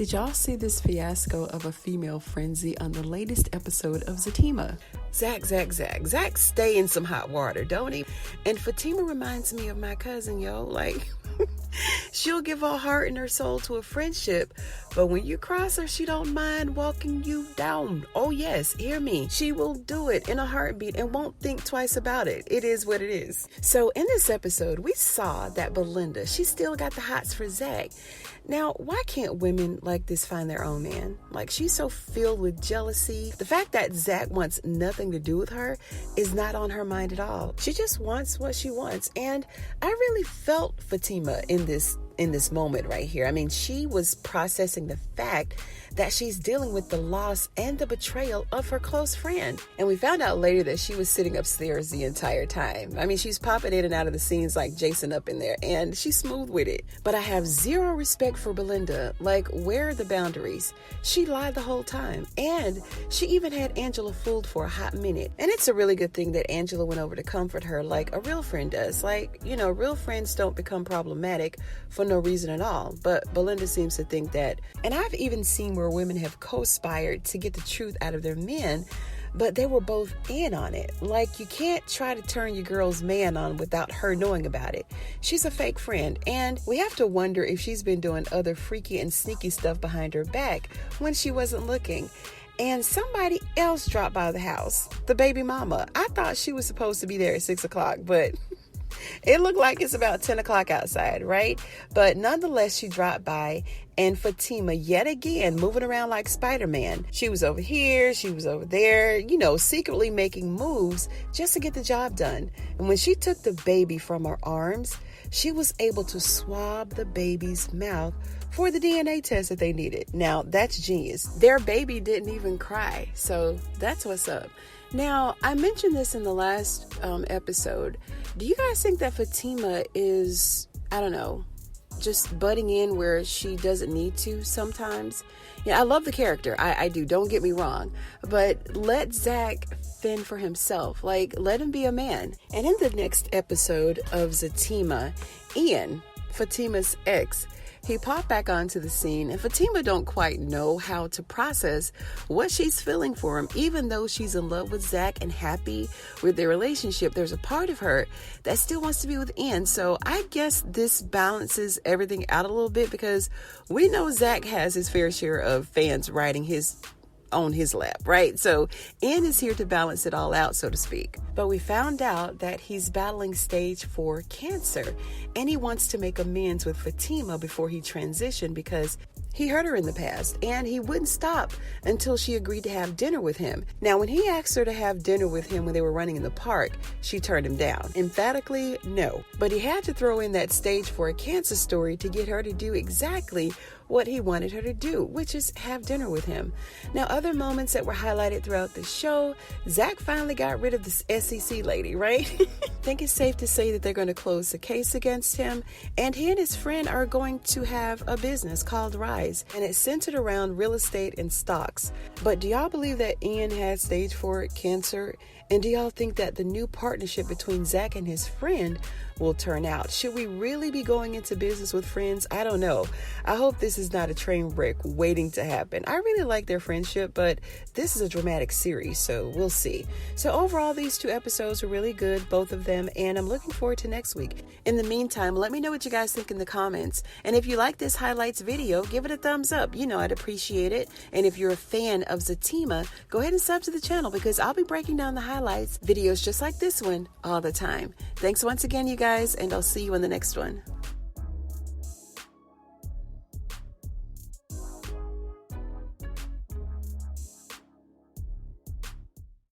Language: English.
Did y'all see this fiasco of a female frenzy on the latest episode of Zatima? Zack stay in some hot water, don't he? And Fatima reminds me of my cousin, yo. Like, she'll give her heart and her soul to a friendship, but when you cross her, she don't mind walking you down. Oh yes, hear me. She will do it in a heartbeat and won't think twice about it. It is what it is. So in this episode, we saw that Belinda, she still got the hots for Zack. Now, why can't women like this find their own man? Like, she's so filled with jealousy. The fact that Zack wants nothing to do with her is not on her mind at all. She just wants what she wants. And I really felt Fatima in this moment right here. I mean, she was processing the fact that she's dealing with the loss and the betrayal of her close friend. And we found out later that she was sitting upstairs the entire time. I mean, she's popping in and out of the scenes like Jason up in there, and she's smooth with it. But I have zero respect for Belinda. Like, where are the boundaries? She lied the whole time. And she even had Angela fooled for a hot minute. And it's a really good thing that Angela went over to comfort her like a real friend does. Like, you know, real friends don't become problematic for no reason at all. But Belinda seems to think that. And I've even seen where women have co-spired to get the truth out of their men, but they were both in on it. Like, you can't try to turn your girl's man on without her knowing about it. She's a fake friend, and we have to wonder if she's been doing other freaky and sneaky stuff behind her back when she wasn't looking. And somebody else dropped by the house, the baby mama. I thought she was supposed to be there at 6 o'clock, but it looked like it's about 10 o'clock outside, right? But nonetheless, she dropped by, and Fatima, yet again, moving around like Spider-Man. She was over here, she was over there, you know, secretly making moves just to get the job done. And when she took the baby from her arms, she was able to swab the baby's mouth for the DNA test that they needed. Now, that's genius. Their baby didn't even cry, so that's what's up. Now, I mentioned this in the last episode. Do you guys think that Fatima is, I don't know, just butting in where she doesn't need to sometimes? Yeah, I love the character. I do. Don't get me wrong. But let Zack fend for himself. Like, let him be a man. And in the next episode of Zatima, Ian, Fatima's ex, he popped back onto the scene, and Fatima don't quite know how to process what she's feeling for him. Even though she's in love with Zack and happy with their relationship, there's a part of her that still wants to be with Ian. So I guess this balances everything out a little bit, because we know Zack has his fair share of fans riding on his lap, right? So Ian is here to balance it all out, so to speak. But we found out that he's battling stage 4 cancer, and he wants to make amends with Fatima before he transitioned, because he hurt her in the past, and he wouldn't stop until she agreed to have dinner with him. Now, when he asked her to have dinner with him when they were running in the park, she turned him down. Emphatically, no. But he had to throw in that stage 4 cancer story to get her to do exactly what he wanted her to do, which is have dinner with him. Now, other moments that were highlighted throughout the show, Zack finally got rid of this SEC lady, right? I think it's safe to say that they're going to close the case against him, and he and his friend are going to have a business called Rise, and it's centered around real estate and stocks. But do y'all believe that Ian had stage 4 cancer? And do y'all think that the new partnership between Zack and his friend will turn out? Should we really be going into business with friends? I don't know. I hope this is not a train wreck waiting to happen. I really like their friendship, but this is a dramatic series, so we'll see. So overall, these 2 episodes were really good, both of them, and I'm looking forward to next week. In the meantime, let me know what you guys think in the comments. And if you like this highlights video, give it a thumbs up. You know, I'd appreciate it. And if you're a fan of Zatima, go ahead and sub to the channel, because I'll be breaking down the highlights videos just like this one all the time. Thanks once again, you guys, and I'll see you in the next one.